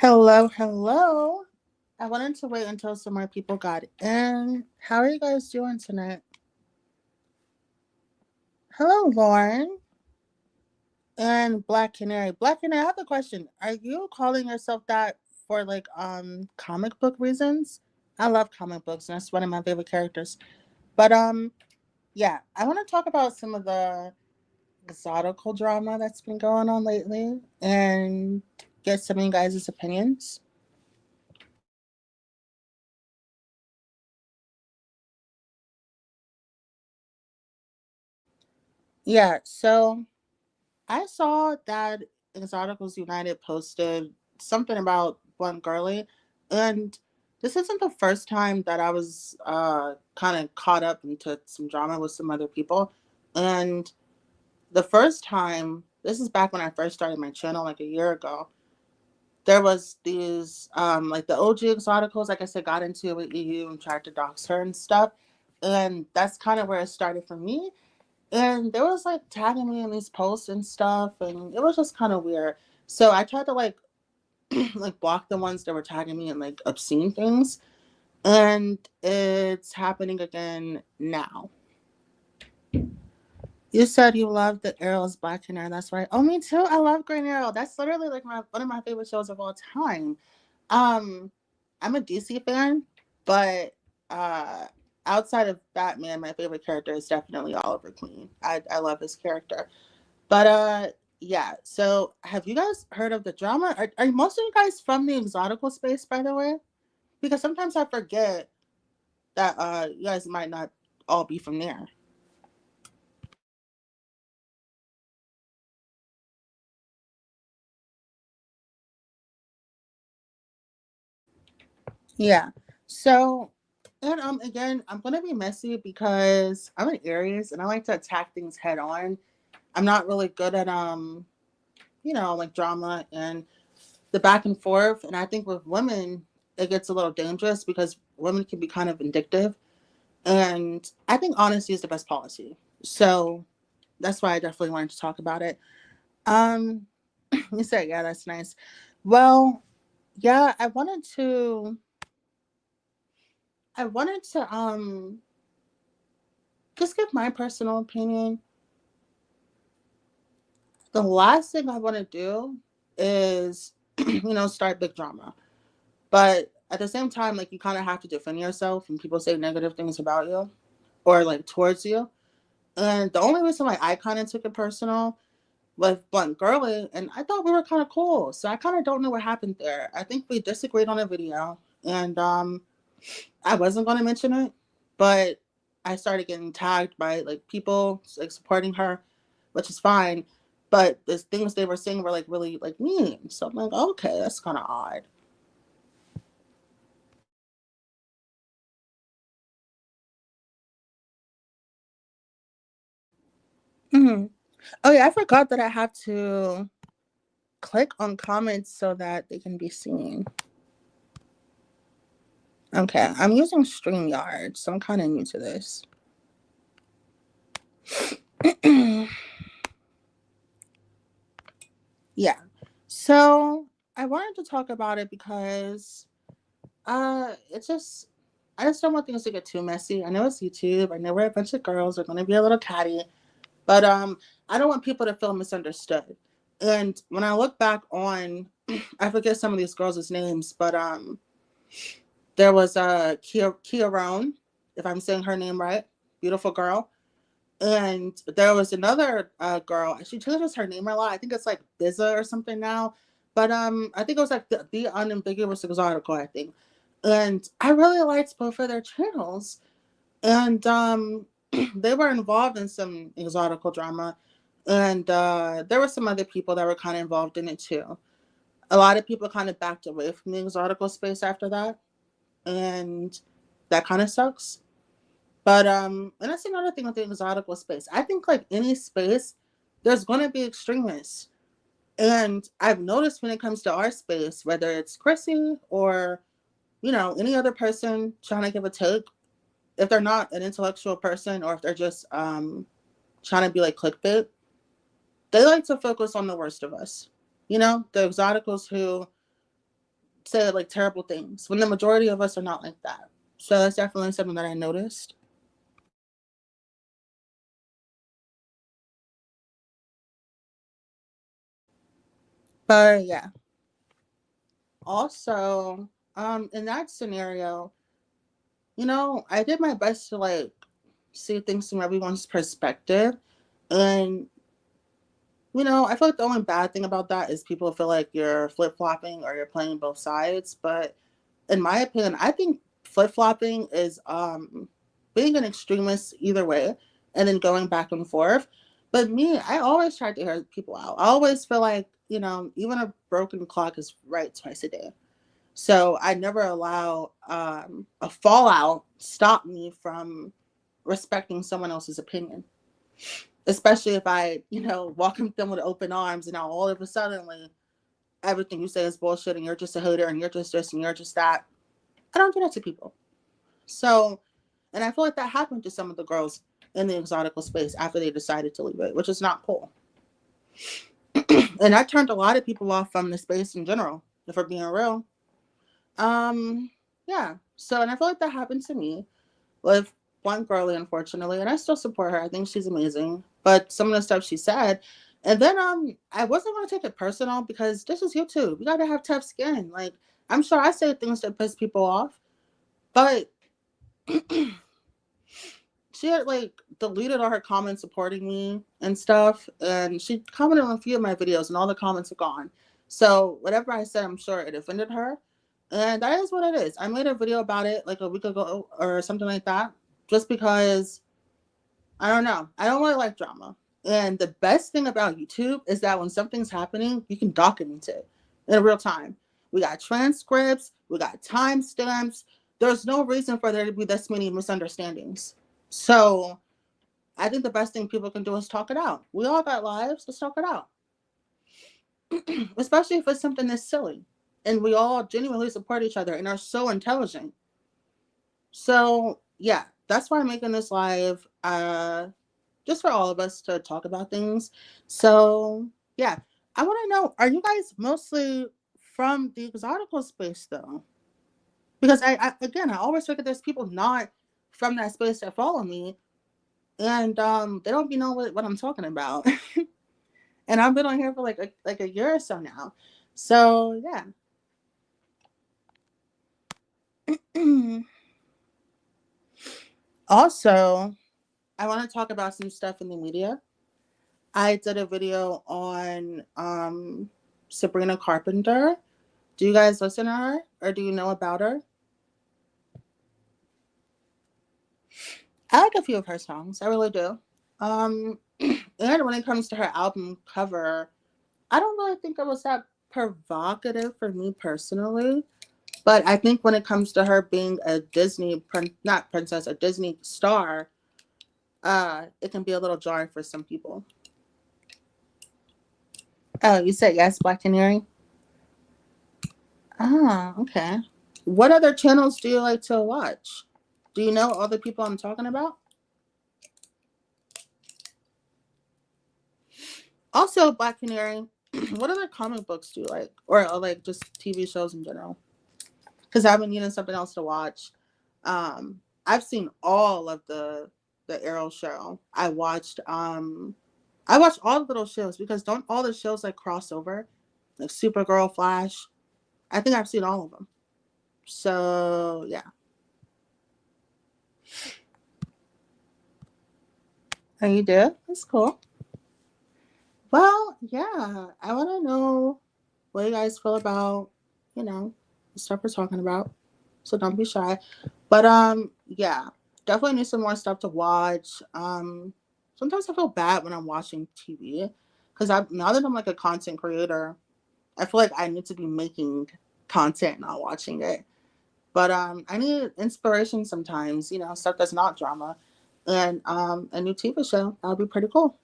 Hello, hello. I wanted to wait until some more people got in. How are you guys doing tonight? Hello, Lauren and Black Canary. Black Canary, I have a question. Are you calling yourself that for comic book reasons? I love comic books and that's one of my favorite characters. But yeah, I want to talk about some of the exotical drama that's been going on lately and get some of you guys' opinions. Yeah, so I saw that Exoticals United posted something about one girly, and this isn't the first time that I was kind of caught up into some drama with some other people. And the first time, this is back when I first started my channel like a year ago, there was these like the OG Exoticals, like I said, got into it with EU and tried to dox her and stuff. And that's kind of where it started for me, and they was like tagging me in these posts and stuff, and it was just kind of weird. So I tried to like block the ones that were tagging me in like obscene things, and it's happening again now. You said you love the Arrow's Black Canary. That's right. Oh, me too. I love Green Arrow. That's literally like one of my favorite shows of all time. Um, I'm a DC fan, but uh, outside of Batman, my favorite character is definitely Oliver Queen. I love his character. But yeah. So have you guys heard of the drama? Are most of you guys from the exotical space, by the way? Because sometimes I forget that you guys might not all be from there. Yeah. So and again, I'm gonna be messy because I'm an Aries and I like to attack things head on. I'm not really good at like drama and the back and forth. And I think with women, it gets a little dangerous because women can be kind of vindictive. And I think honesty is the best policy. So that's why I definitely wanted to talk about it. Um, you said, yeah, that's nice. Well, yeah, I wanted to just give my personal opinion. The last thing I want to do is, start big drama. But at the same time, like you kind of have to defend yourself when people say negative things about you or like towards you. And the only reason why I kind of took it personal with Blunt Girly, and I thought we were kind of cool. So I kind of don't know what happened there. I think we disagreed on a video, and I wasn't going to mention it, but I started getting tagged by like people like supporting her, which is fine. But the things they were saying were like really like mean. So I'm like, okay, that's kind of odd. Hmm. Oh yeah, I forgot that I have to click on comments so that they can be seen. Okay, I'm using StreamYard, so I'm kind of new to this. Yeah. So I wanted to talk about it because it's just I just don't want things to get too messy. I know it's YouTube. I know we're a bunch of girls. We're gonna be a little catty, but I don't want people to feel misunderstood. And when I look back on, I forget some of these girls' names, but there was Kia Roan, if I'm saying her name right, beautiful girl. And there was another girl. She changes her name a lot. I think it's like Biza or something now. But I think it was like the Unambiguous Exotical, I think. And I really liked both of their channels. And they were involved in some exotical drama. And there were some other people that were kind of involved in it too. A lot of people kind of backed away from the exotical space after that. And that kind of sucks. But and that's another thing with the exotical space. I think like any space, there's gonna be extremists. And I've noticed when it comes to our space, whether it's Chrissy or, any other person trying to give a take, if they're not an intellectual person or if they're just trying to be like clickbait, they like to focus on the worst of us. The exoticals who say like terrible things when the majority of us are not like that. So that's definitely something that I noticed. But yeah, also, in that scenario, I did my best to like see things from everyone's perspective. And, I feel like the only bad thing about that is people feel like you're flip flopping or you're playing both sides. But in my opinion, I think flip flopping is being an extremist either way and then going back and forth. But me, I always try to hear people out. I always feel like, even a broken clock is right twice a day. So I never allow a fallout stop me from respecting someone else's opinion, especially if I, welcome them with open arms and now all of a sudden everything you say is bullshit and you're just a hater and you're just this and you're just that. I don't do that to people. So, and I feel like that happened to some of the girls in the exotical space after they decided to leave it, which is not cool. And that turned a lot of people off from the space in general, if we're being real. Um, yeah. So, and I feel like that happened to me with one girlie, unfortunately, and I still support her. I think she's amazing. But some of the stuff she said, and then I wasn't gonna take it personal because this is YouTube. You gotta have tough skin. Like, I'm sure I say things that piss people off, but she had like deleted all her comments supporting me and stuff, and she commented on a few of my videos, and all the comments are gone. So whatever I said, I'm sure it offended her, and that is what it is. I made a video about it like a week ago or something like that, just because I don't know. I don't really like drama, and the best thing about YouTube is that when something's happening, you can document it in real time. We got transcripts, we got timestamps. There's no reason for there to be this many misunderstandings. So I think the best thing people can do is talk it out. We all got lives. Let's talk it out. Especially if it's something that's silly. And we all genuinely support each other and are so intelligent. So yeah, that's why I'm making this live. Just for all of us to talk about things. So yeah. I want to know, are you guys mostly from the exotical space though? Because I always figure there's people not from that space that follow me, and they don't be know what I'm talking about. And I've been on here for like a year or so now. So yeah. Also, I want to talk about some stuff in the media. I did a video on Sabrina Carpenter. Do you guys listen to her or do you know about her? I like a few of her songs. I really do. And when it comes to her album cover, I don't really think it was that provocative for me personally. But I think when it comes to her being a not princess, a Disney star, it can be a little jarring for some people. Oh, you said yes, Black Canary? Ah, okay. What other channels do you like to watch? Do you know all the people I'm talking about? Also, Black Canary, what other comic books do you like? Or like just TV shows in general? Because I've been needing something else to watch. I've seen all of the Arrow show. I watched all the little shows because don't all the shows like cross over? Like Supergirl, Flash. I think I've seen all of them. So yeah. Oh, you do? That's cool. Well, yeah. I want to know what you guys feel about, the stuff we're talking about. So don't be shy. But yeah, definitely need some more stuff to watch. Sometimes I feel bad when I'm watching TV because I now that I'm like a content creator, I feel like I need to be making content, not watching it. But I need inspiration sometimes, stuff that's not drama, and a new TV show that would be pretty cool.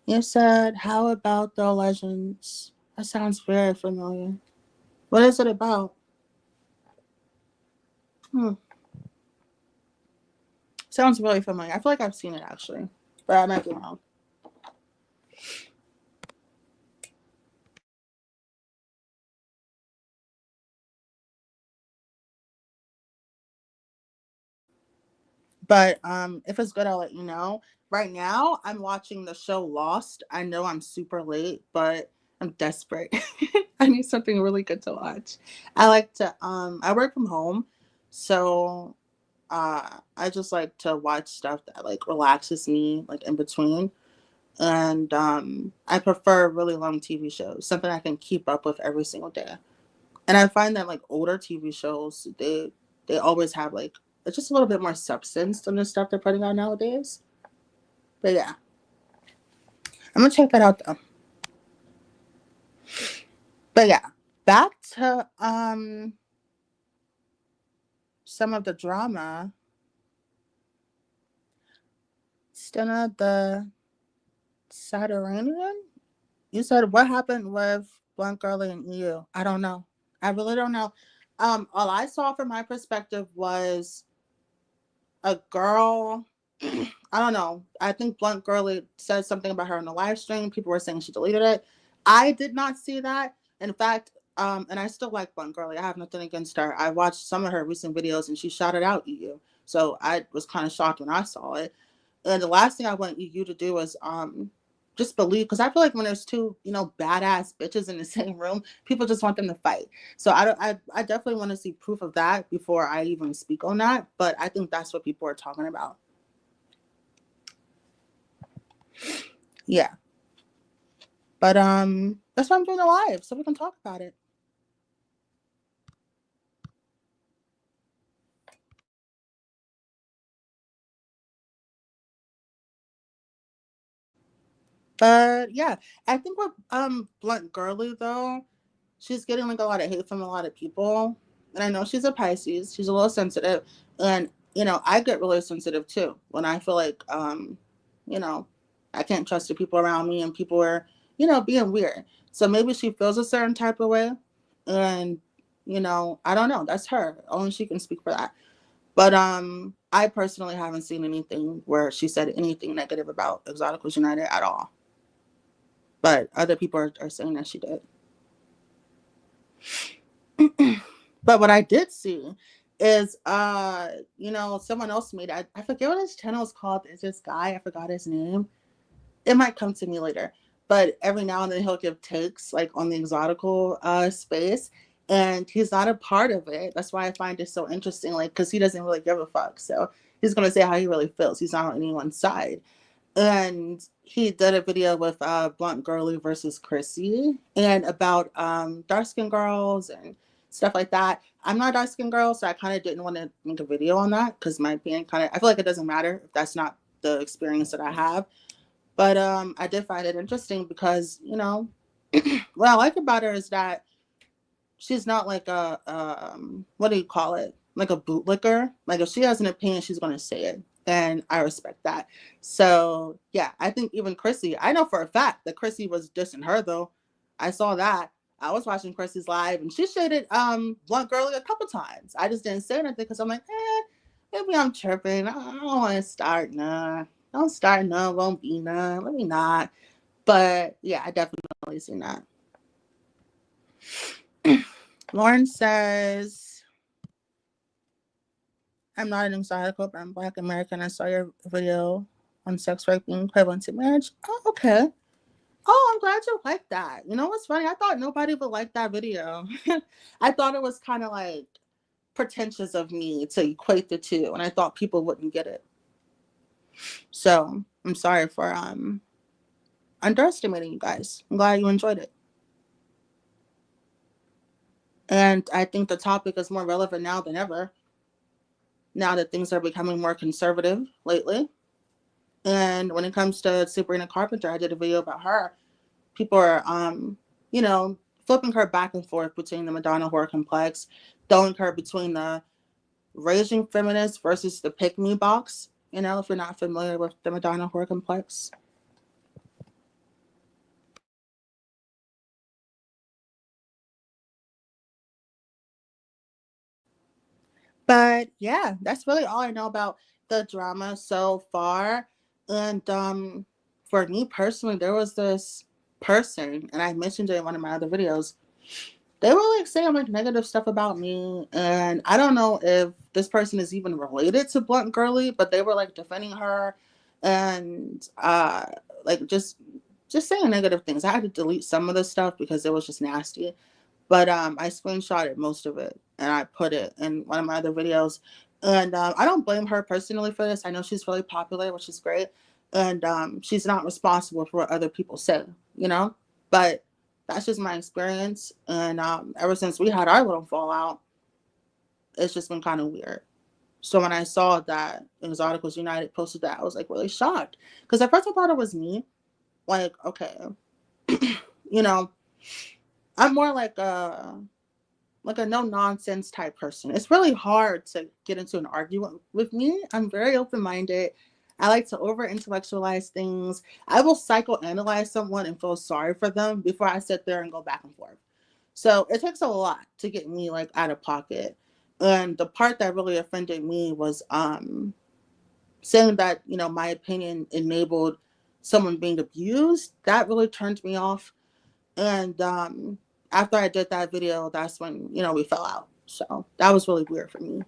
You said, "How about the legends?" That sounds very familiar. What is it about? Hmm. Sounds really familiar. I feel like I've seen it actually, but I might be wrong. But if it's good, I'll let you know. Right now, I'm watching the show Lost. I know I'm super late, but I'm desperate. I need something really good to watch. I like to I work from home, so I just like to watch stuff that like relaxes me like in between. And I prefer really long TV shows, something I can keep up with every single day. And I find that like older TV shows, they always have like it's just a little bit more substance than the stuff they're putting out nowadays. But yeah, I'm gonna check that out though. But yeah, back to some of the drama. Stina the Saturnian. You said what happened with Blunt Girlie and EU? I don't know. I really don't know. All I saw from my perspective was a girl. I don't know. I think Blunt Girlie said something about her in the live stream. People were saying she deleted it. I did not see that. In fact, and I still like Blunt Girlie. I have nothing against her. I watched some of her recent videos and she shouted out EU. So I was kind of shocked when I saw it. And the last thing I want you to do is just believe, because I feel like when there's two, badass bitches in the same room, people just want them to fight. So I definitely want to see proof of that before I even speak on that. But I think that's what people are talking about. Yeah. But that's why I'm doing it live, so we can talk about it. But yeah, I think with Blunt Girlie though, she's getting like a lot of hate from a lot of people. And I know she's a Pisces, she's a little sensitive. And, I get really sensitive too when I feel like you know, I can't trust the people around me and people are, being weird. So maybe she feels a certain type of way. And, I don't know. That's her. Only she can speak for that. But I personally haven't seen anything where she said anything negative about Exoticals United at all. But other people are saying that she did. But what I did see is someone else made I forget what his channel is called. It's this guy, I forgot his name. It might come to me later. But every now and then he'll give takes like on the exotical space. And he's not a part of it. That's why I find it so interesting, like, because he doesn't really give a fuck. So he's gonna say how he really feels. He's not on anyone's side. And he did a video with Blunt Girlie versus Chrissy and about dark skinned girls and stuff like that. I'm not a dark skinned girl, so I kind of didn't want to make a video on that because my opinion I feel like it doesn't matter if that's not the experience that I have. But I did find it interesting because, what I like about her is that she's not like a what do you call it? Like a bootlicker. Like if she has an opinion, she's gonna say it. And I respect that. So yeah, I think even Chrissy, I know for a fact that Chrissy was dissing her though. I saw that. I was watching Chrissy's live and she shaded Blunt Girlie a couple times. I just didn't say anything because I'm like, maybe I'm tripping. I don't want to start none. Don't start none, won't be none. Let me not. But yeah, I definitely seen that. Lauren says, I'm not an exotic, but I'm Black American. I saw your video on sex work being equivalent to marriage. Oh, okay. Oh, I'm glad you liked that. You know what's funny? I thought nobody would like that video. I thought it was kind of like pretentious of me to equate the two, and I thought people wouldn't get it. So I'm sorry for underestimating you guys. I'm glad you enjoyed it. And I think the topic is more relevant now than ever. Now that things are becoming more conservative lately. And when it comes to Sabrina Carpenter, I did a video about her. People are, flipping her back and forth between the Madonna whore complex, throwing her between the raging feminist versus the pick me box. If you're not familiar with the Madonna whore complex. But yeah, that's really all I know about the drama so far. And for me personally, there was this person, and I mentioned it in one of my other videos. they were like saying like negative stuff about me, and I don't know if this person is even related to Blunt Girly, but they were like defending her, and like just saying negative things. I had to delete some of the stuff because it was just nasty. But I screenshotted most of it and I put it in one of my other videos. And I don't blame her personally for this. I know she's really popular, which is great, and she's not responsible for what other people say, you know. But that's just my experience. And ever since we had our little fallout, it's just been kind of weird. So when I saw that Exoticals United posted that, I was like really shocked because at first I thought it was me. Like, okay, you know, I'm more like a no nonsense type person. It's really hard to get into an argument with me. I'm very open minded. I like to over intellectualize things. I will psychoanalyze someone and feel sorry for them before I sit there and go back and forth. So it takes a lot to get me like out of pocket. And the part that really offended me was saying that, you know, my opinion enabled someone being abused. That really turned me off. And after I did that video, that's when, you know, we fell out. So that was really weird for me.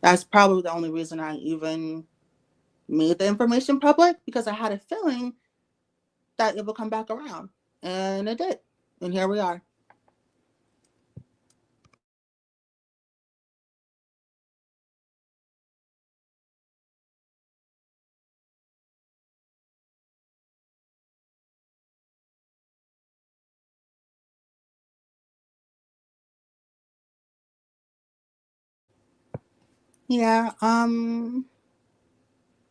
That's probably the only reason I even made the information public, because I had a feeling that it would come back around. And it did. And here we are. Yeah.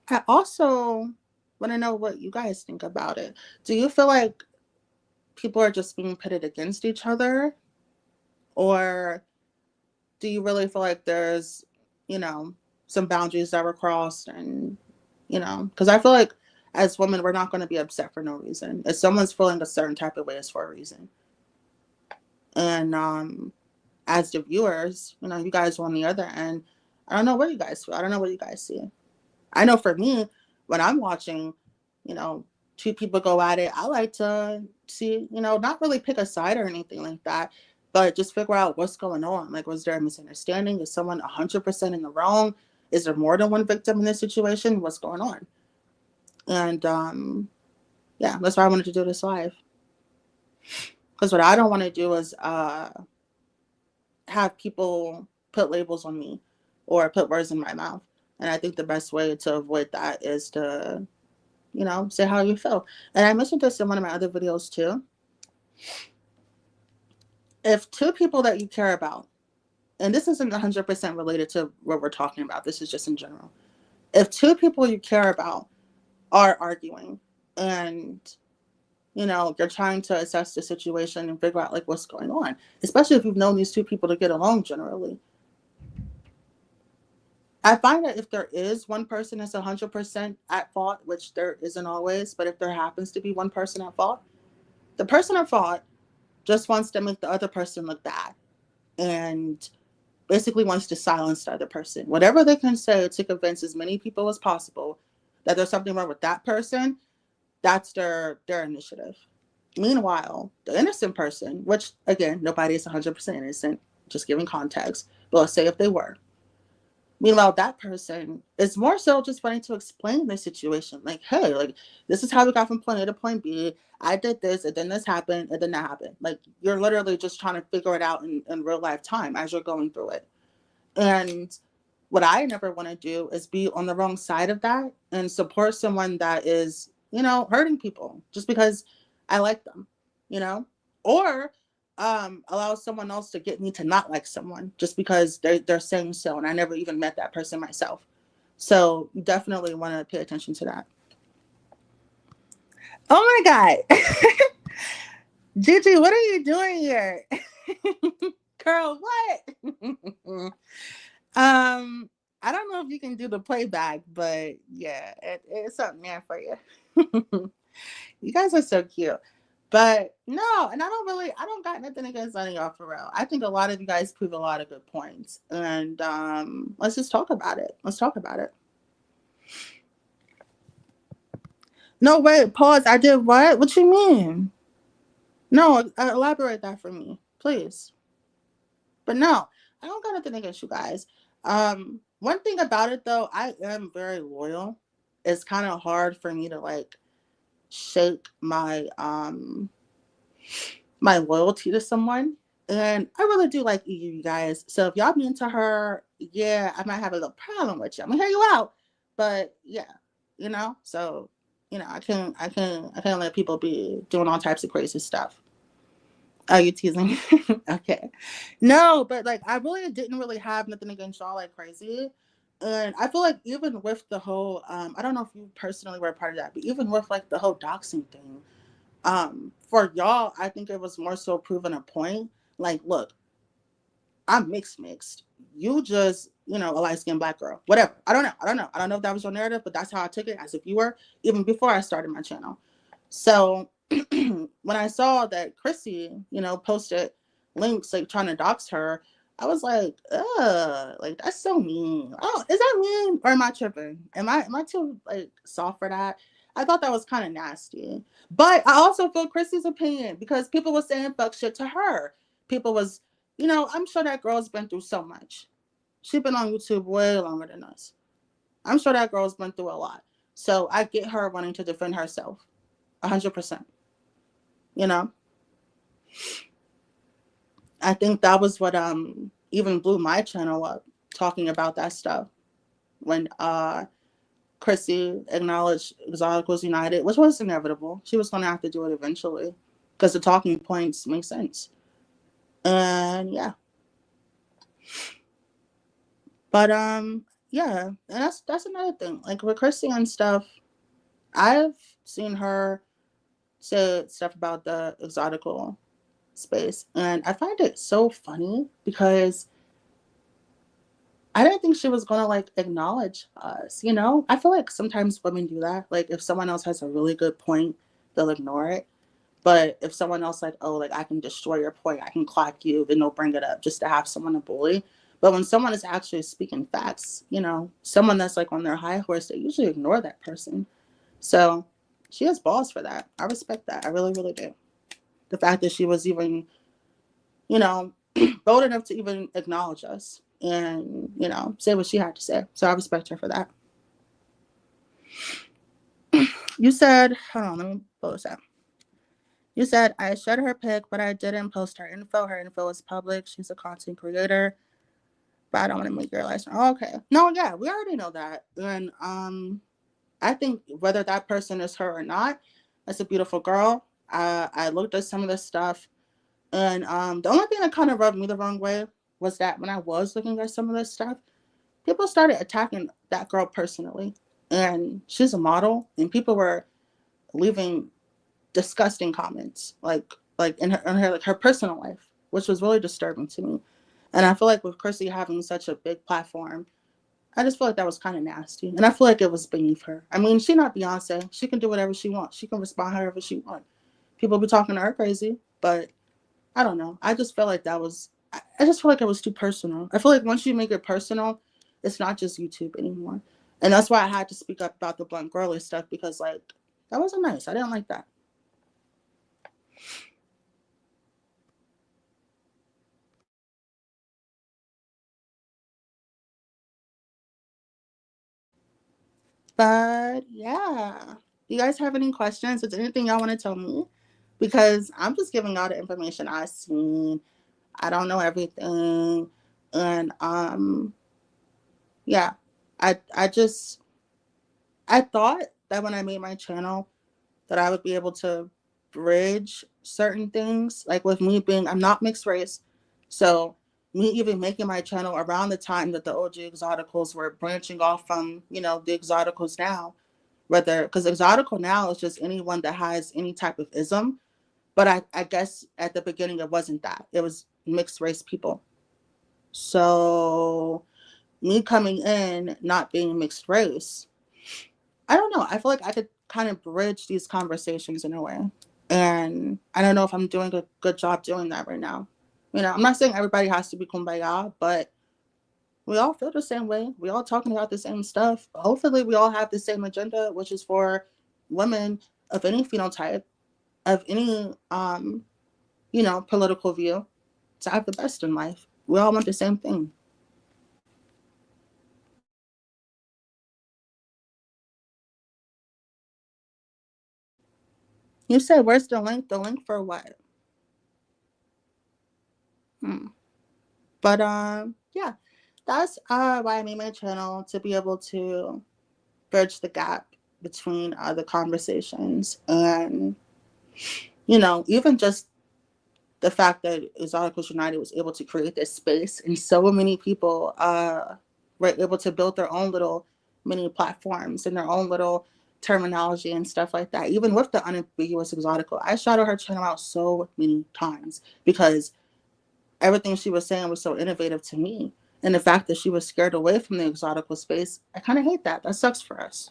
I also want to know what you guys think about it. Do you feel like people are just being pitted against each other? Or do you really feel like there's, you know, some boundaries that were crossed? And, you know, because I feel like as women, we're not going to be upset for no reason. If someone's feeling a certain type of way, it's for a reason. And as the viewers, you know, you guys on the other end, I don't know what you guys feel. I don't know what you guys see. I know for me, when I'm watching, you know, two people go at it, I like to see, you know, not really pick a side or anything like that, but just figure out what's going on. Like, was there a misunderstanding? Is someone 100% in the wrong? Is there more than one victim in this situation? What's going on? And yeah, that's why I wanted to do this live. Because what I don't want to do is have people put labels on me or put words in my mouth. And I think the best way to avoid that is to, you know, say how you feel. And I mentioned this in one of my other videos too. If two people that you care about, and this isn't 100% related to what we're talking about, this is just in general. If two people you care about are arguing and, you know, you're trying to assess the situation and figure out like what's going on, especially if you've known these two people to get along generally, I find that if there is one person that's 100% at fault, which there isn't always, but if there happens to be one person at fault, the person at fault just wants to make the other person look bad and basically wants to silence the other person. Whatever they can say to convince as many people as possible that there's something wrong with that person, that's their initiative. Meanwhile, the innocent person, which again, nobody is 100% innocent, just giving context, but let's say if they were, meanwhile, that person is more so just wanting to explain the situation. Like, hey, like, this is how we got from point A to point B. I did this, and then this happened, and then that happened. Like, you're literally just trying to figure it out in real life time as you're going through it. And what I never want to do is be on the wrong side of that and support someone that is, you know, hurting people just because I like them, you know, or allow someone else to get me to not like someone just because they're saying so, and I never even met that person myself. So you definitely want to pay attention to that. Oh my God. Gigi, what are you doing here? Girl, what? I don't know if you can do the playback, but yeah, it's something there for you. You guys are so cute. But no, and I don't got nothing against any of y'all for real. I think a lot of you guys prove a lot of good points. And let's just talk about it. Let's talk about it. No, wait, pause. I did what? What you mean? No, elaborate that for me. please. But no, I don't got nothing against you guys. One thing about it though, I am very loyal. It's kind of hard for me to like shake my loyalty to someone. And I really do like you guys. So if y'all mean to her, yeah, I might have a little problem with you. I'm gonna hear you out. But yeah, so I can't let people be doing all types of crazy stuff. Are you teasing? Okay. No, but like I really didn't really have nothing against y'all like crazy. And I feel like even with the whole I don't know if you personally were a part of that, but even with like the whole doxing thing, for y'all, I think it was more so proving a point. Like, look, I'm mixed. You just, a light skinned black girl. Whatever. I don't know. I don't know if that was your narrative, but that's how I took it as a viewer, even before I started my channel. So when I saw that Chrissy, posted links like trying to dox her, I was like, like that's so mean. Oh, is that mean? Or am I tripping? Am I too like soft for that? I thought that was kind of nasty. But I also feel Chrissy's opinion because people were saying fuck shit to her. People was, I'm sure that girl's been through so much. She's been on YouTube way longer than us. I'm sure that girl's been through a lot. So I get her wanting to defend herself. 100%. You know, I think that was what even blew my channel up, talking about that stuff when Chrissy acknowledged Exoticals United, which was inevitable. She was going to have to do it eventually because the talking points make sense. And yeah, but yeah, and that's another thing. Like with Chrissy and stuff, I've seen her say stuff about the Exotical space, and I find it so funny because I didn't think she was gonna like acknowledge us. I feel like sometimes women do that. Like if someone else has a really good point, they'll ignore it. But if someone else like, oh, like I can destroy your point, I can clock you, then they'll bring it up just to have someone to bully. But when someone is actually speaking facts, someone that's like on their high horse, they usually ignore that person. So she has balls for that. I respect that. I really, really do. The fact that she was even, you know, bold enough to even acknowledge us and, say what she had to say. So I respect her for that. You said, hold on, let me pull this up. You said, I shared her pic, but I didn't post her info. Her info is public. She's a content creator, but I don't want to make your life. Oh, okay. No, yeah, we already know that. And I think whether that person is her or not, that's a beautiful girl. I looked at some of this stuff, and the only thing that kind of rubbed me the wrong way was that when I was looking at some of this stuff, people started attacking that girl personally. And she's a model, and people were leaving disgusting comments, like in her like her personal life, which was really disturbing to me. And I feel like with Chrissy having such a big platform, I just feel like that was kind of nasty, and I feel like it was beneath her. I mean, she's not Beyonce; she can do whatever she wants. She can respond however she wants. People be talking to her crazy, but I don't know. I just felt like that was. I just feel like it was too personal. I feel like once you make it personal, it's not just YouTube anymore, and that's why I had to speak up about the blunt girly stuff because like that wasn't nice. I didn't like that. But yeah, you guys have any questions? Is there anything y'all want to tell me? Because I'm just giving all the information I've seen. I don't know everything, and yeah, I thought that when I made my channel that I would be able to bridge certain things, like with me being I'm not mixed race, so me even making my channel around the time that the OG exoticals were branching off from the exoticals now, whether because exotical now is just anyone that has any type of ism, but I guess at the beginning it wasn't that, it was mixed race people. So me coming in not being mixed race, I don't know, I feel like I could kind of bridge these conversations in a way, and I don't know if I'm doing a good job doing that right now. I'm not saying everybody has to be kumbaya, but we all feel the same way. We all talking about the same stuff. Hopefully, we all have the same agenda, which is for women of any phenotype, of any political view. to have the best in life. We all want the same thing. You said, where's the link? The link for what? But yeah, that's why I made my channel, to be able to bridge the gap between the conversations, and even just the fact that Exotical United was able to create this space, and so many people were able to build their own little mini platforms and their own little terminology and stuff like that. Even with the unambiguous Exotical, I shouted her channel out so many times because everything she was saying was so innovative to me. And the fact that she was scared away from the Exotical space, I kind of hate that. That sucks for us.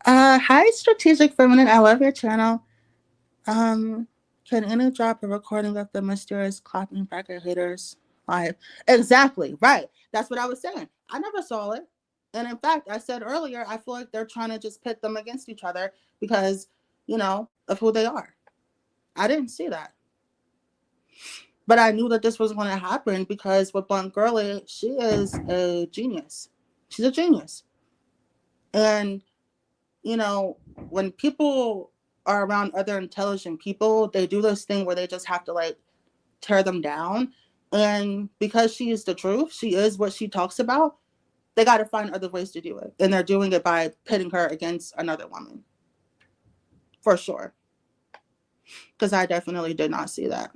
Hi, Strategic Feminine. I love your channel. Um, can any drop a recording of the mysterious clapping bracket haters live? Exactly, right. That's what I was saying. I never saw it. And in fact, I said earlier, I feel like they're trying to just pit them against each other because, of who they are. I didn't see that. But I knew that this was going to happen because with Blunt Girly, she is a genius. She's a genius. And, when people are around other intelligent people, they do this thing where they just have to like tear them down. And because she is the truth, she is what she talks about, they got to find other ways to do it. And they're doing it by pitting her against another woman. For sure. Because I definitely did not see that.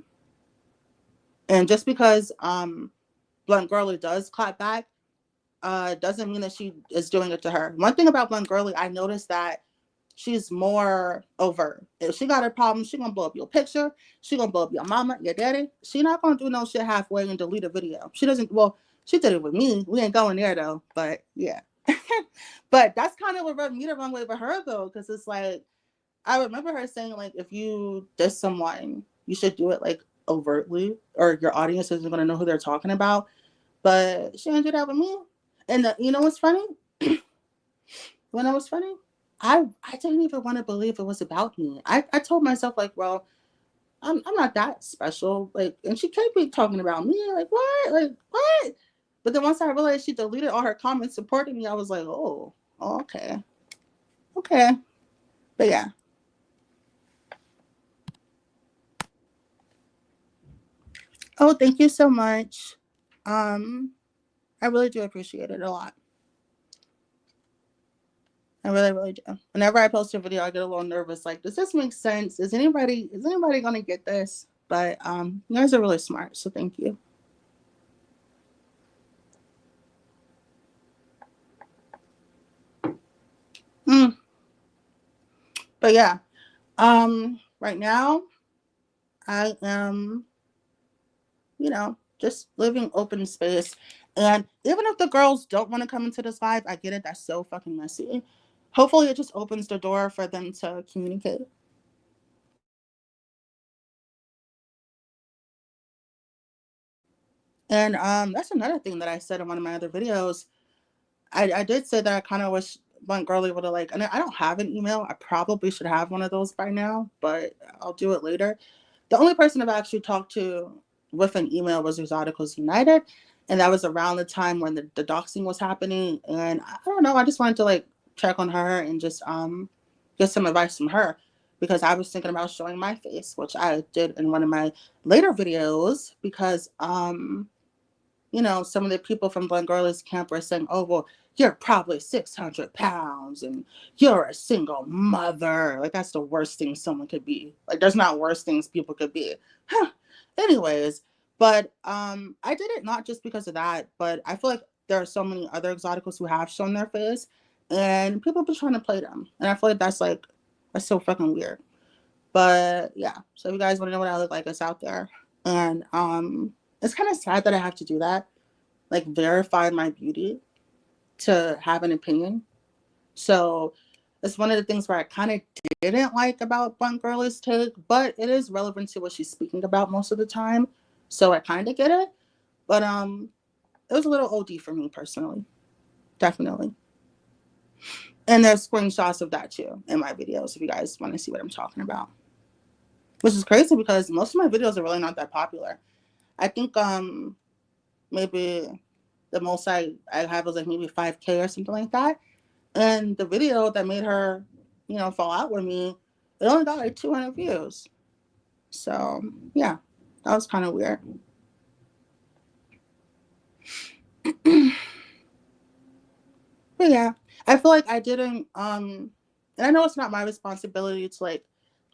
And just because Blunt Girly does clap back, doesn't mean that she is doing it to her. One thing about Blunt Girly, I noticed that she's more overt. If she got a problem, she gonna blow up your picture. She gonna blow up your mama, your daddy. She not gonna do no shit halfway and delete a video. She doesn't. Well, she did it with me. We ain't going there though. But yeah. But that's kind of what rubbed me the wrong way with her though, because it's like I remember her saying like if you diss someone, you should do it like overtly, or your audience isn't gonna know who they're talking about. But she didn't do that with me. And you know what's funny? When it was funny, I didn't even want to believe it was about me. I told myself like, well, I'm not that special. Like, and she kept me talking about me. Like what? Like what? But then once I realized she deleted all her comments supporting me, I was like, oh okay, okay. But yeah. Oh, thank you so much. Um, I really do appreciate it a lot. I really, really do. Whenever I post a video, I get a little nervous. Like, does this make sense? Is anybody gonna get this? But you guys are really smart, so thank you. Mm. But yeah, right now I am, just living open space. And even if the girls don't want to come into this live, I get it. That's so fucking messy. Hopefully, it just opens the door for them to communicate. And that's another thing that I said in one of my other videos. I did say that I kind of wish Blunt Girly would have like, and I don't have an email. I probably should have one of those by now, but I'll do it later. The only person I've actually talked to with an email was Exoticals United, and that was around the time when the doxing was happening. And I don't know, I just wanted to like check on her and just get some advice from her because I was thinking about showing my face, which I did in one of my later videos because some of the people from Blunt Girly's camp were saying, oh, well, you're probably 600 pounds and you're a single mother. Like, that's the worst thing someone could be. Like, there's not worse things people could be. Huh. Anyways, but I did it not just because of that, but I feel like there are so many other exoticals who have shown their face and people be trying to play them. And I feel like that's so fucking weird. But yeah, so if you guys want to know what I look like, it's out there. And it's kind of sad that I have to do that, like verify my beauty to have an opinion. So it's one of the things where I kind of didn't like about Blunt Girly's take, but it is relevant to what she's speaking about most of the time. So I kind of get it. But it was a little OD for me personally. Definitely. And there's screenshots of that too in my videos if you guys want to see what I'm talking about. Which is crazy because most of my videos are really not that popular. I think maybe the most I have was like maybe 5K or something like that. And the video that made her, fall out with me, it only got like 200 views. So yeah, that was kind of weird. But yeah, I feel like I didn't and I know it's not my responsibility to like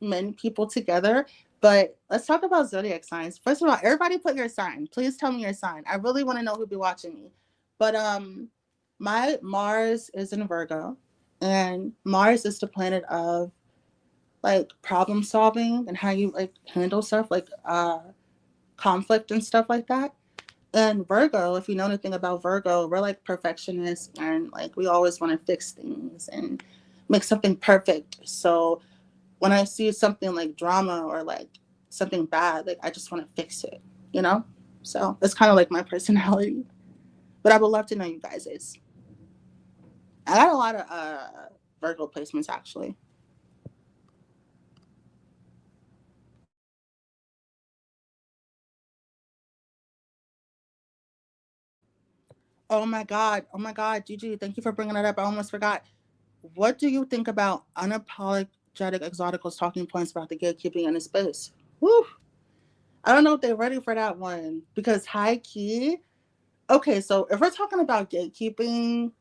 mend people together, but let's talk about zodiac signs. First of all, everybody put your sign. Please tell me your sign. I really want to know who'll be watching me. But my Mars is in Virgo, and Mars is the planet of like problem solving and how you like handle stuff like conflict and stuff like that. And Virgo, if you know anything about Virgo, we're like perfectionists and like we always want to fix things and make something perfect. So when I see something like drama or like something bad, like I just want to fix it, you know? So it's kind of like my personality. But I would love to know you guys'. I got a lot of Virgo placements actually. Oh my God. Oh my God. Gigi, thank you for bringing that up. I almost forgot. What do you think about unapologetic exoticals talking points about the gatekeeping in the space? Woo! I don't know if they're ready for that one because high key. Okay, so if we're talking about gatekeeping,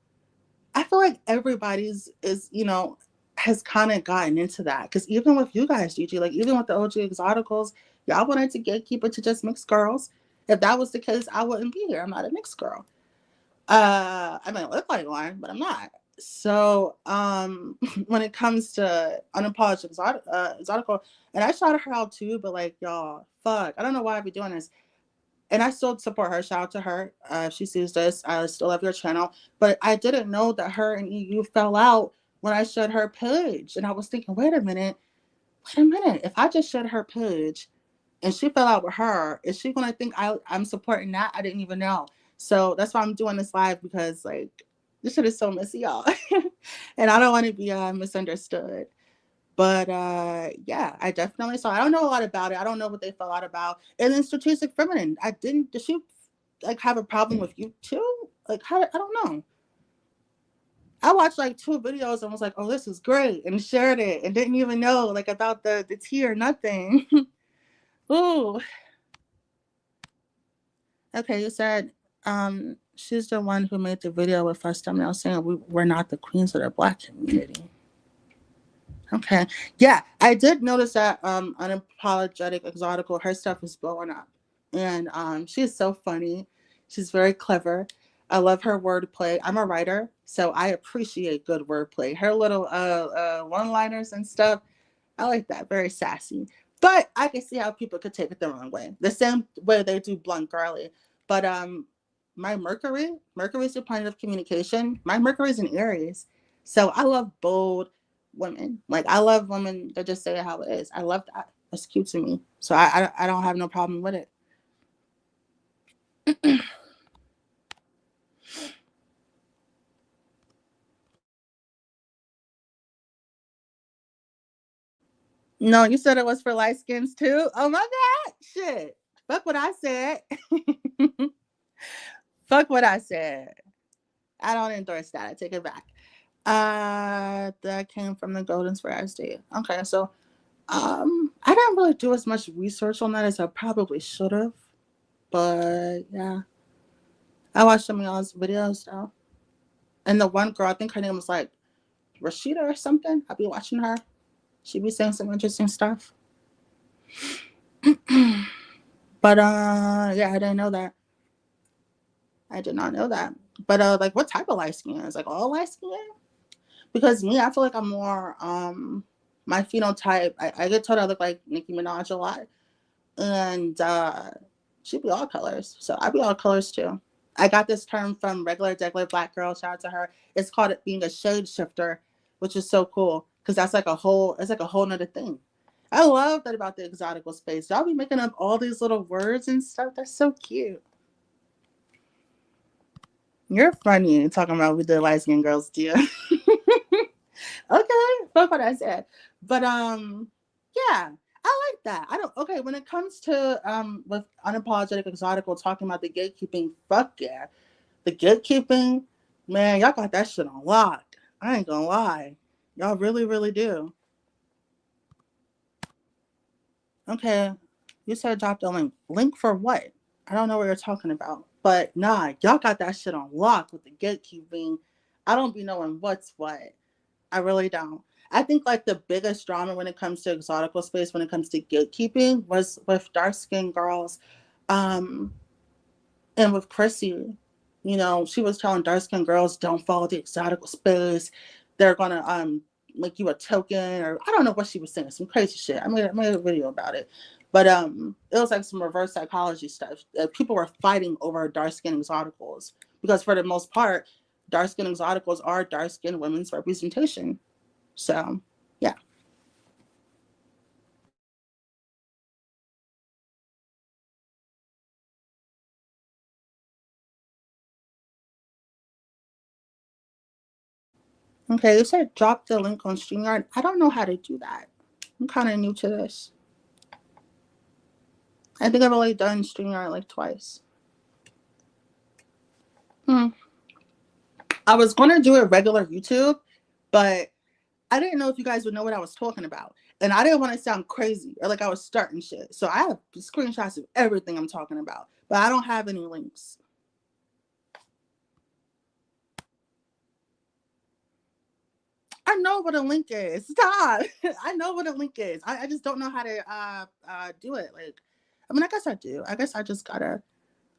I feel like everybody's is has kind of gotten into that because even with you guys, Gigi, like even with the OG exoticals, y'all wanted to gatekeep it to just mixed girls. If that was the case, I wouldn't be here. I'm not a mixed girl. I might look like one, but I'm not. So, when it comes to unapologetic exotical, and I shouted her out too, but like y'all, fuck, I don't know why I be doing this. And I still support her. Shout out to her. If she sees this, I still love your channel. But I didn't know that her and EU fell out when I showed her page. And I was thinking, wait a minute. If I just showed her page and she fell out with her, is she gonna think I'm supporting that? I didn't even know. So that's why I'm doing this live because like this shit is so messy, y'all. And I don't want to be misunderstood. But yeah, I definitely saw. I don't know a lot about it. I don't know what they fell out about. And then strategic feminine. I didn't. Did she like have a problem with you too? Like how? I don't know. I watched like 2 videos and was like, "Oh, this is great," and shared it and didn't even know like about the tea or nothing. Ooh, okay, you said she's the one who made the video with us thumbnail saying we're not the queens of the black community. Okay. Yeah, I did notice that unapologetic exotical, her stuff is blowing up. And she's so funny. She's very clever. I love her wordplay. I'm a writer, so I appreciate good wordplay. Her little one-liners and stuff, I like that. Very sassy. But I can see how people could take it the wrong way. The same way they do blunt girly. But my Mercury's the planet of communication. My Mercury's in Aries. So I love bold women. Like I love women that just say it how it is. I love that. That's cute to me. So I don't have no problem with it. No, you said it was for light skins too. Oh my bad. Shit. Fuck what I said. Fuck what I said. I don't endorse that. I take it back. That came from the Golden Spur State. Okay, so I didn't really do as much research on that as I probably should have. But yeah. I watched some of y'all's videos though. And the one girl, I think her name was like Rashida or something. I'll be watching her. She be saying some interesting stuff. But yeah, I didn't know that. I did not know that. But like what type of light skin? Is like all light skin? Because me, I feel like I'm more my phenotype. I get told I look like Nicki Minaj a lot. And she be all colors. So I be all colors too. I got this term from regular degular black girl. Shout out to her. It's called it being a shade shifter, which is so cool because that's like a whole. It's like a whole nother thing. I love that about the exotical space. Y'all be making up all these little words and stuff. That's so cute. You're funny talking about we did light skinned girls, dear. Okay, fuck what I said. But yeah, I like that. I don't okay, when it comes to with unapologetic exotical talking about the gatekeeping, fuck yeah. The gatekeeping, man, y'all got that shit on lock. I ain't gonna lie. Y'all really, really do. Okay. You said drop the link. Link for what? I don't know what you're talking about. But nah, y'all got that shit on lock with the gatekeeping. I don't be knowing what's what. I really don't. I think like the biggest drama when it comes to exotical space, when it comes to gatekeeping, was with dark skinned girls. Um, and with Chrissy, she was telling dark skinned girls, don't follow the exotical space. They're gonna make you a token, or I don't know what she was saying, some crazy shit. I made a video about it. But it was like some reverse psychology stuff. People were fighting over dark skinned exoticals because for the most part, dark skinned exoticals are dark skinned women's representation. So, yeah. Okay, you said drop the link on StreamYard. I don't know how to do that. I'm kind of new to this. I think I've only done StreamYard like twice. Hmm. I was going to do a regular YouTube, but I didn't know if you guys would know what I was talking about. And I didn't want to sound crazy or like I was starting shit. So I have screenshots of everything I'm talking about, but I don't have any links. I know what a link is. Stop. I know what a link is. I just don't know how to do it. Like, I mean, I guess I do. I guess I just gotta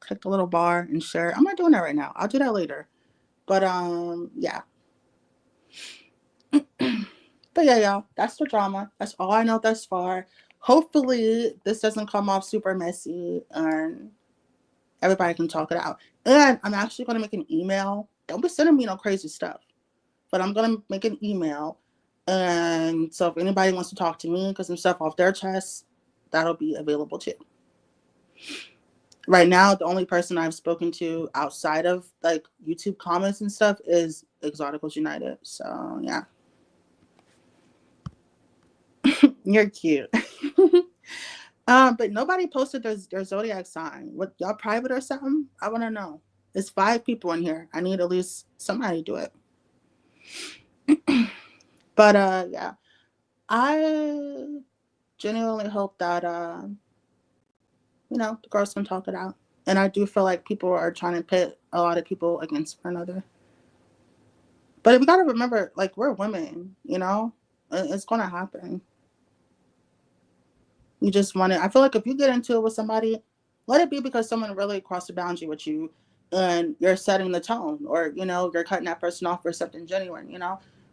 click the little bar and share. I'm not doing that right now. I'll do that later. But yeah. But yeah, y'all, that's the drama. That's all I know thus far. Hopefully, this doesn't come off super messy and everybody can talk it out. And I'm actually going to make an email. Don't be sending me no crazy stuff, but I'm going to make an email. And so if anybody wants to talk to me because some stuff off their chest, that'll be available too. Right now, the only person I've spoken to outside of like YouTube comments and stuff is Exoticals United. So yeah, you're cute. But nobody posted their zodiac sign. What, y'all private or something? I want to know. There's 5 people in here. I need at least somebody to do it. But yeah, I genuinely hope that the girls can talk it out. And I do feel like people are trying to pit a lot of people against one another. But we got to remember, like, we're women. It's gonna happen. You just want to. I feel like if you get into it with somebody, let it be because someone really crossed the boundary with you, and you're setting the tone, or you're cutting that person off for something genuine.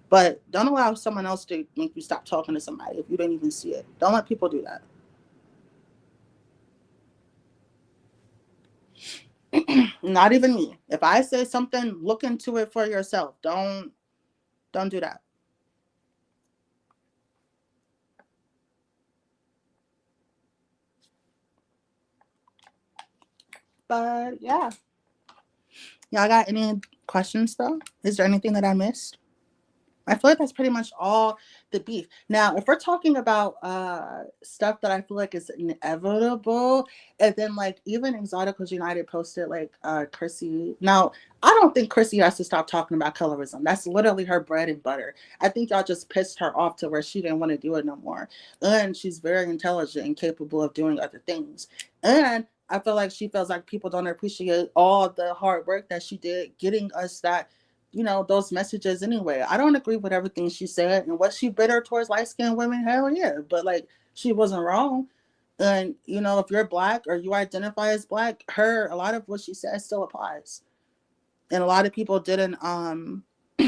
But don't allow someone else to make you stop talking to somebody if you didn't even see it. Don't let people do that. Not even me. If I say something, look into it for yourself. Don't do that. But yeah, y'all got any questions though? Is there anything that I missed? I feel like that's pretty much all the beef. Now, if we're talking about stuff that I feel like is inevitable, and then like even Exoticals United posted like Chrissy. Now, I don't think Chrissy has to stop talking about colorism. That's literally her bread and butter. I think y'all just pissed her off to where she didn't want to do it no more. And she's very intelligent and capable of doing other things. And I feel like she feels like people don't appreciate all the hard work that she did getting us that those messages anyway. I don't agree with everything she said. And was she bitter towards light skinned women? Hell yeah. But like she wasn't wrong. And if you're black or you identify as black, a lot of what she said still applies. And a lot of people didn't they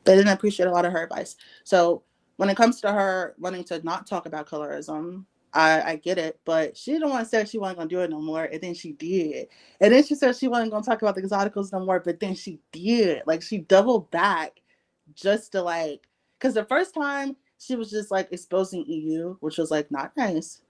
didn't appreciate a lot of her advice. So when it comes to her wanting to not talk about colorism, I get it, but she didn't want to say she wasn't gonna do it no more, and then she did. And then she said she wasn't gonna talk about the exoticals no more, but then she did. Like she doubled back just to like, because the first time she was just like exposing EU, which was like not nice.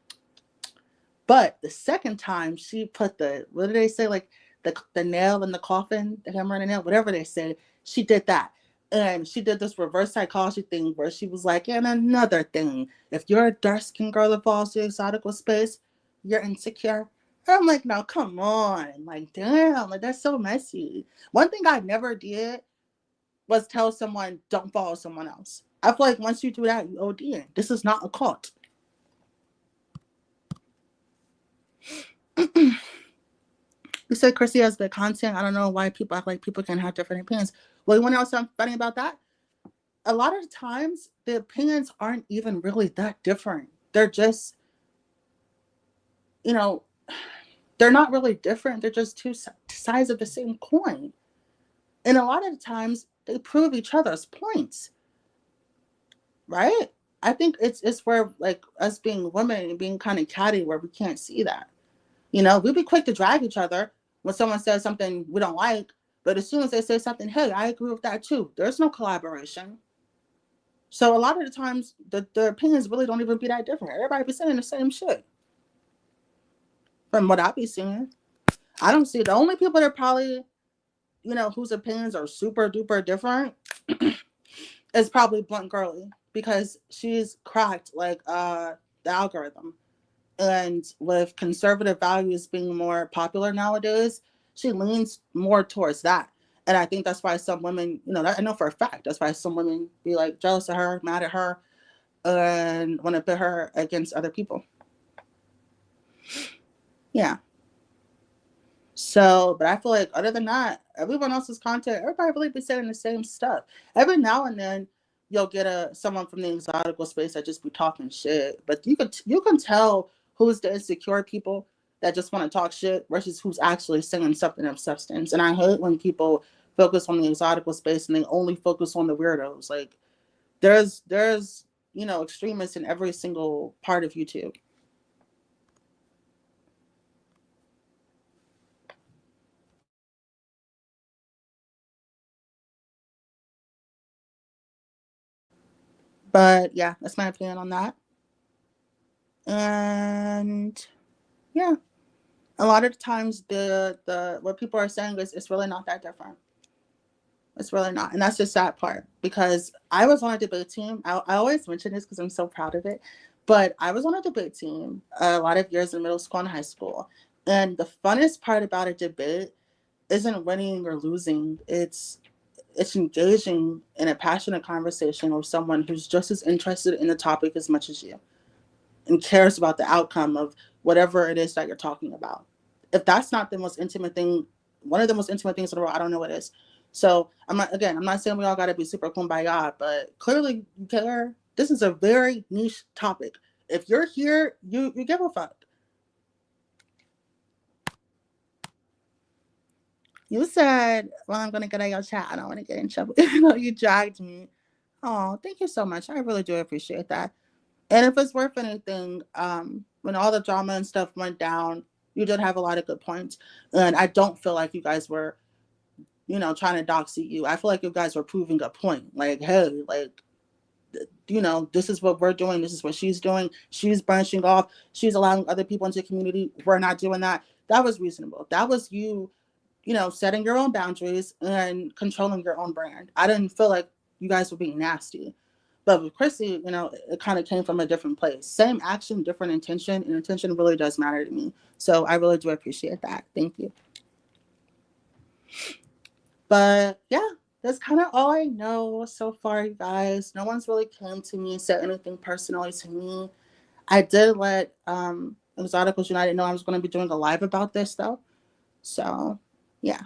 But the second time she put what did they say? Like the nail in the coffin, the hammer and the nail, whatever they said. She did that. And she did this reverse psychology thing where she was like, and another thing, if you're a dark skinned girl that falls to exotical space, you're insecure. And I'm like, no, come on. Like, damn, like that's so messy. One thing I never did was tell someone don't follow someone else. I feel like once you do that, you OD. This is not a cult. You said Chrissy has good content. I don't know why people act like people can have different opinions. Well, you want to know something funny about that? A lot of the times, the opinions aren't even really that different. They're just, you know, they're not really different. They're just two sides of the same coin. And a lot of the times, they prove each other's points, right? I think it's where like us being women and being kind of catty where we can't see that. We'd be quick to drag each other when someone says something we don't like, but as soon as they say something, hey, I agree with that too. There's no collaboration. So a lot of the times, the opinions really don't even be that different. Everybody be saying the same shit. From what I be seeing, I don't see the only people that probably, whose opinions are super duper different is probably Blunt Girly because she's cracked like the algorithm. And with conservative values being more popular nowadays, she leans more towards that. And I think that's why some women, I know for a fact, that's why some women be like jealous of her, mad at her, and want to put her against other people. Yeah. So, but I feel like other than that, everyone else's content, everybody really be saying the same stuff. Every now and then, you'll get someone from the exotical space that just be talking shit. But you can tell who's the insecure people that just want to talk shit versus who's actually saying something of substance. And I hate when people focus on the exotical space and they only focus on the weirdos. Like there's extremists in every single part of YouTube. But yeah, that's my opinion on that. And yeah, a lot of the times the what people are saying is it's really not that different. It's really not, and that's the sad part because I was on a debate team. I always mention this because I'm so proud of it, but I was on a debate team a lot of years in middle school and high school, and the funnest part about a debate isn't winning or losing. It's engaging in a passionate conversation with someone who's just as interested in the topic as much as you and cares about the outcome of whatever it is that you're talking about. If that's not the most intimate thing, one of the most intimate things in the world, I don't know what it is. So I'm not saying we all gotta be super kumbaya, but clearly you care. This is a very niche topic. If you're here, you give a fuck. You said, well, I'm gonna get out your chat. I don't want to get in trouble. Even though you dragged me. Oh, thank you so much. I really do appreciate that. And if it's worth anything, when all the drama and stuff went down, you did have a lot of good points. And I don't feel like you guys were, trying to doxy you. I feel like you guys were proving a point. Like, hey, like, this is what we're doing. This is what she's doing. She's branching off. She's allowing other people into the community. We're not doing that. That was reasonable. That was you, setting your own boundaries and controlling your own brand. I didn't feel like you guys were being nasty. But with Chrissy, it kind of came from a different place. Same action, different intention, and intention really does matter to me. So I really do appreciate that. Thank you. But yeah, that's kind of all I know so far, you guys. No one's really came to me and said anything personally to me. I did let Exoticals United know I was going to be doing a live about this, though. So yeah.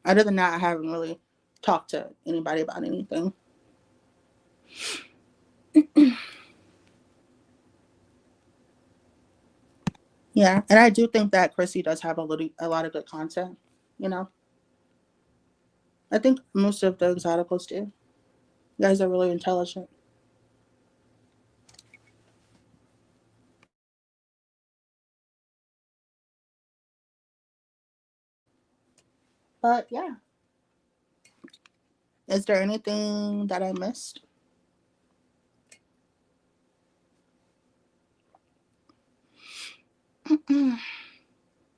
Other than that, I haven't really talked to anybody about anything. Yeah, and I do think that Chrissy does have a lot of good content. You know, I think most of the exoticals do. You guys are really intelligent. But yeah, is there anything that I missed?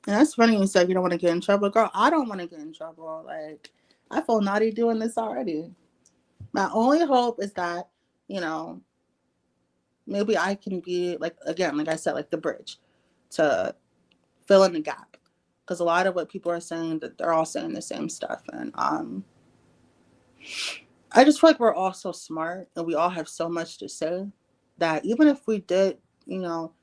And that's funny you said you don't want to get in trouble. Girl, I don't want to get in trouble. Like, I feel naughty doing this already. My only hope is that, you know, maybe I can be, like, again, like I said, like the bridge to fill in the gap. Because a lot of what people are saying, that they're all saying the same stuff. And I just feel like we're all so smart and we all have so much to say that even if we did, you know,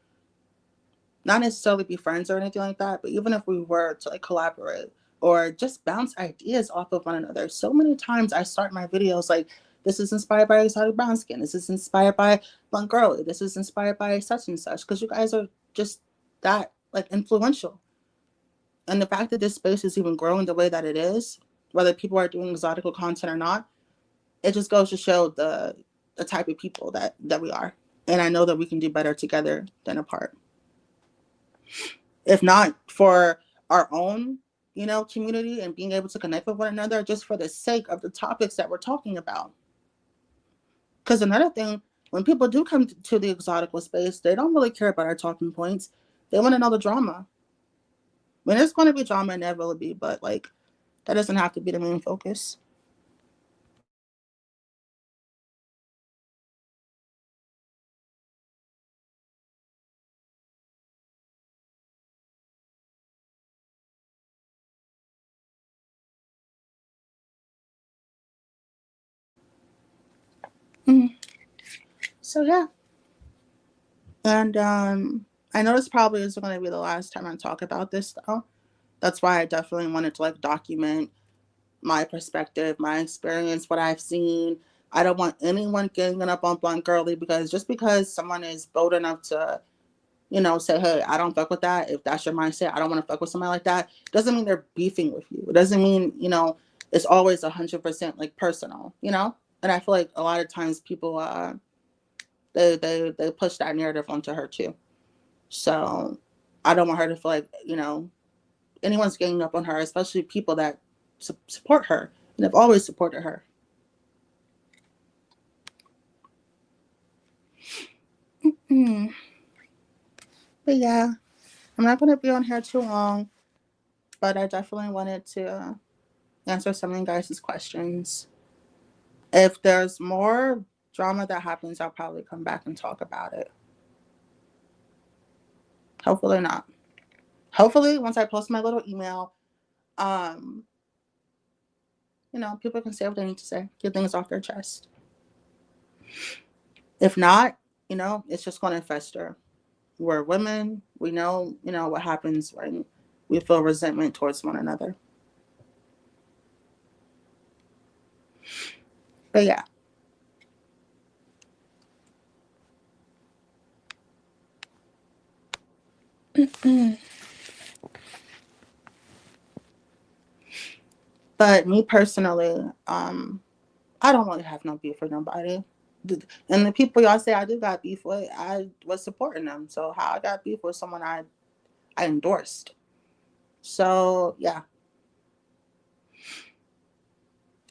not necessarily be friends or anything like that, but even if we were to like collaborate or just bounce ideas off of one another, so many times I start my videos like, this is inspired by Exotic Brown Skin, this is inspired by Blunt Girly, this is inspired by such and such, because you guys are just that like influential. And the fact that this space is even growing the way that it is, whether people are doing exotical content or not, it just goes to show the type of people that we are. And I know that we can do better together than apart. If not for our own, you know, community and being able to connect with one another, just for the sake of the topics that we're talking about. Because another thing, when people do come to the exotical space, they don't really care about our talking points. They want to know the drama. I mean, there's going to be drama inevitably, but like that doesn't have to be the main focus. Mm. So yeah, and I know this probably isn't going to be the last time I talk about this though. That's why I definitely wanted to like document my perspective, my experience, what I've seen. I don't want anyone ganging up on Blunt Girly because just because someone is bold enough to, you know, say, hey, I don't fuck with that. If that's your mindset, I don't want to fuck with somebody like that. Doesn't mean they're beefing with you. It doesn't mean, you know, it's always 100% like personal, you know? And I feel like a lot of times people, they push that narrative onto her too. So I don't want her to feel like, you know, anyone's ganging up on her, especially people that support her and have always supported her. Hmm. But yeah, I'm not going to be on here too long, but I definitely wanted to answer some of you guys' questions. If there's more drama that happens, I'll probably come back and talk about it. Hopefully not. Hopefully, once I post my little email, um, you know, people can say what they need to say, get things off their chest. If not, you know, it's just going to fester. We're women. We know, you know, what happens when we feel resentment towards one another. But yeah. But me personally, I don't really have no beef with nobody. And the people y'all say I do got beef with, I was supporting them. So how I got beef with someone I endorsed. So yeah.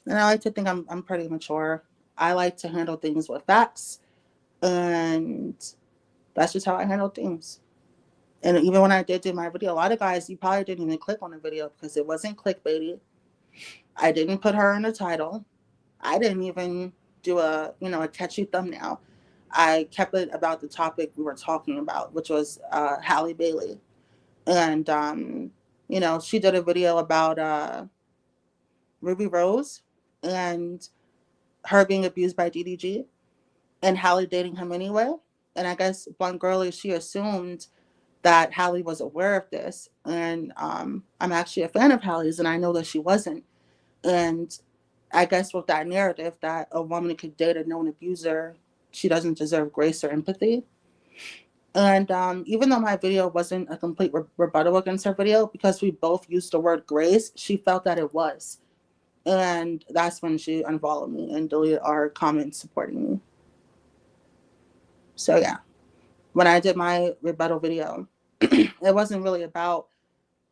And I like to think I'm pretty mature. I like to handle things with facts, and that's just how I handle things. And even when I did do my video, a lot of guys, you probably didn't even click on the video because it wasn't clickbaity. I didn't put her in the title. I didn't even do a, you know, a catchy thumbnail. I kept it about the topic we were talking about, which was Halle Bailey. And, you know, she did a video about Ruby Rose and her being abused by DDG and Halle dating him anyway. And I guess one girlie, she assumed that Halle was aware of this. And I'm actually a fan of Halle's, and I know that she wasn't. And I guess with that narrative that a woman could date a known abuser, she doesn't deserve grace or empathy. And even though my video wasn't a complete rebuttal against her video, because we both used the word grace, she felt that it was. And that's when she unfollowed me and deleted our comments supporting me. So yeah, when I did my rebuttal video, it wasn't really about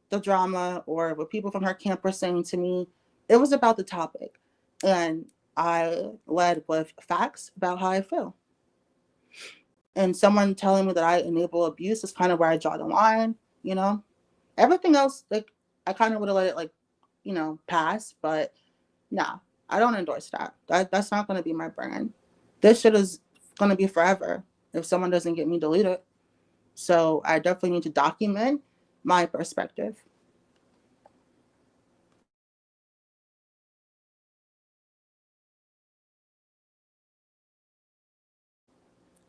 the drama or what people from her camp were saying to me. It was about the topic. And I led with facts about how I feel. And someone telling me that I enable abuse is kind of where I draw the line, you know? Everything else, like, I kind of would have let it, like, pass, but nah, I don't endorse that. That's not going to be my brand. This shit is going to be forever if someone doesn't get me deleted. So I definitely need to document my perspective.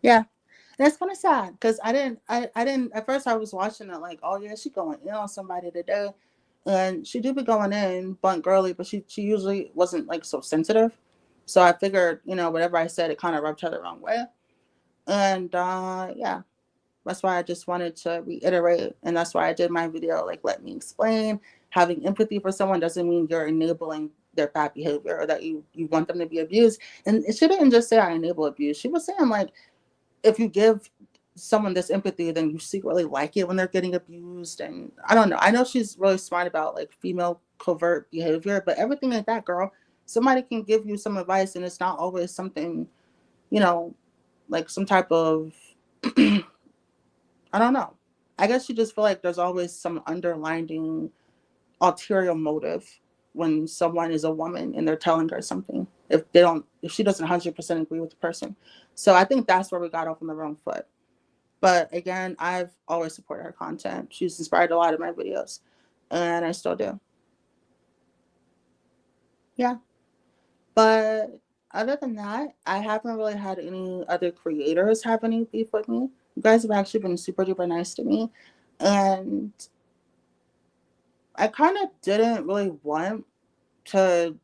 Yeah. And it's kind of sad because I didn't, at first I was watching it like, oh yeah, she going in on somebody today. And she do be going in, bunt girly, but she usually wasn't like so sensitive. So I figured, whatever I said, it kind of rubbed her the wrong way. And yeah, that's why I just wanted to reiterate. And that's why I did my video, like, let me explain. Having empathy for someone doesn't mean you're enabling their bad behavior or that you want them to be abused. And she didn't just say I enable abuse. She was saying, like, if you give someone this empathy, then you secretly like it when they're getting abused. And I don't know. I know she's really smart about like female covert behavior, but everything like that, girl, somebody can give you some advice and it's not always something, you know, like some type of, I don't know. I guess you just feel like there's always some underlining ulterior motive when someone is a woman and they're telling her something. If she doesn't 100% agree with the person. So I think that's where we got off on the wrong foot. But again, I've always supported her content. She's inspired a lot of my videos, and I still do. Yeah. But other than that, I haven't really had any other creators have any beef with me. You guys have actually been super duper nice to me. And I kind of didn't really want to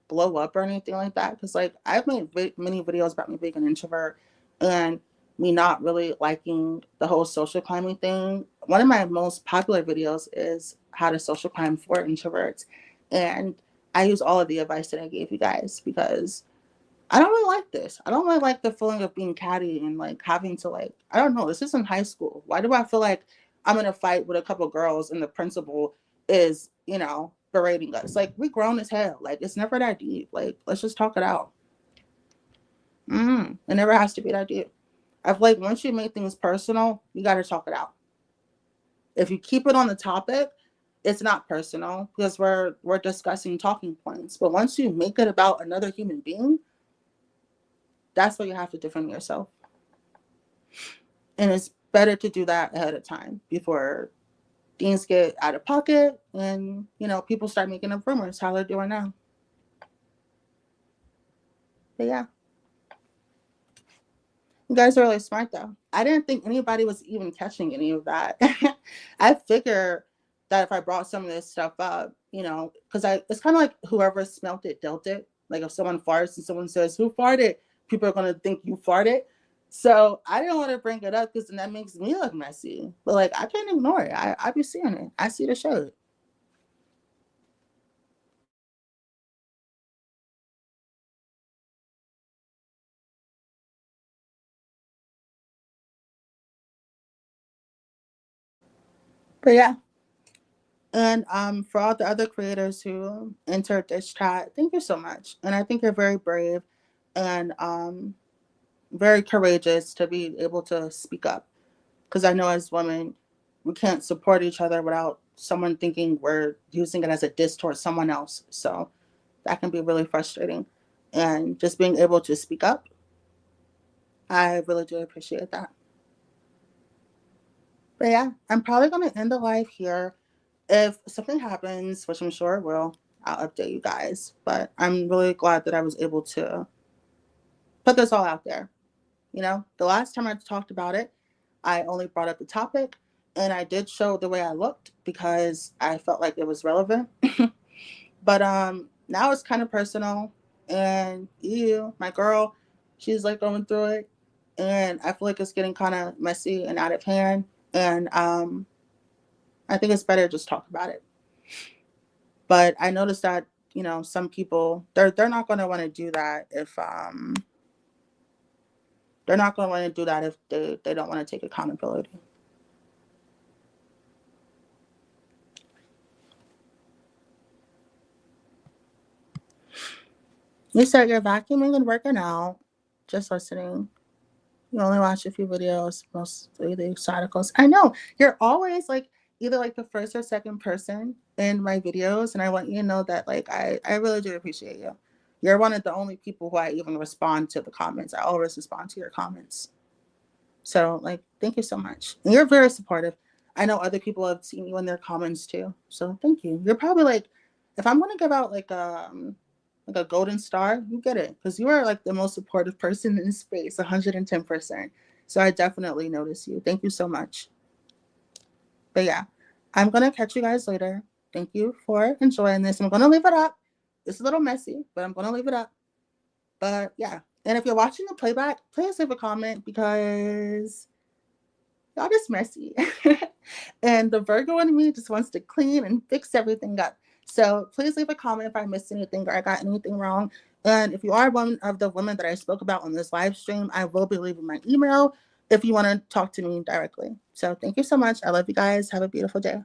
blow up or anything like that because, like, I've made many videos about me being an introvert and me not really liking the whole social climbing thing. One of my most popular videos is how to social climb for introverts, and I use all of the advice that I gave you guys because I don't really like this. I don't really like the feeling of being catty and like having to, like, I don't know, this isn't high school. Why do I feel like I'm in a fight with a couple girls and the principal is, berating us? Like, we grown as hell. Like, it's never that deep. Like, let's just talk it out. It never has to be that deep. I feel like once you make things personal, you got to talk it out. If you keep it on the topic, it's not personal because we're discussing talking points. But once you make it about another human being, that's where you have to defend yourself. And it's better to do that ahead of time before things get out of pocket and, people start making up rumors how they're doing now. But yeah, you guys are really smart though. I didn't think anybody was even catching any of that. I figure that if I brought some of this stuff up, because it's kind of like whoever smelt it dealt it. Like if someone farts and someone says, "Who farted?" people are gonna think you farted. So I didn't want to bring it up because then that makes me look messy. But like I can't ignore it. I be seeing it. I see the shade. But yeah. And for all the other creators who entered this chat, thank you so much. And I think you're very brave and very courageous to be able to speak up. Because I know as women, we can't support each other without someone thinking we're using it as a diss towards someone else. So that can be really frustrating. And just being able to speak up, I really do appreciate that. But yeah, I'm probably going to end the live here. If something happens, which I'm sure it will, I'll update you guys. But I'm really glad that I was able to put this all out there. The last time I talked about it, I only brought up the topic and I did show the way I looked because I felt like it was relevant. But now it's kind of personal and my girl, she's like going through it and I feel like it's getting kind of messy and out of hand and I think it's better to just talk about it. But I noticed that, some people they're not going to want to do that if they're not going to want to do that if they don't want to take accountability. You said you're vacuuming and working out, just listening. You only watch a few videos, mostly the exoticals. I know you're always like either like the first or second person in my videos, and I want you to know that like I really do appreciate you. You're one of the only people who I even respond to the comments. I always respond to your comments. So like thank you so much. And you're very supportive. I know other people have seen you in their comments too. So thank you. You're probably like, if I'm gonna give out like a golden star, you get it. Because you are like the most supportive person in space, 110%. So I definitely notice you. Thank you so much. But yeah, I'm gonna catch you guys later. Thank you for enjoying this. I'm gonna leave it up. It's a little messy, but I'm gonna leave it up. But yeah. And if you're watching the playback, please leave a comment because y'all just messy. And the Virgo in me just wants to clean and fix everything up. So please leave a comment if I missed anything or I got anything wrong. And if you are one of the women that I spoke about on this live stream, I will be leaving my email if you want to talk to me directly. So thank you so much. I love you guys. Have a beautiful day.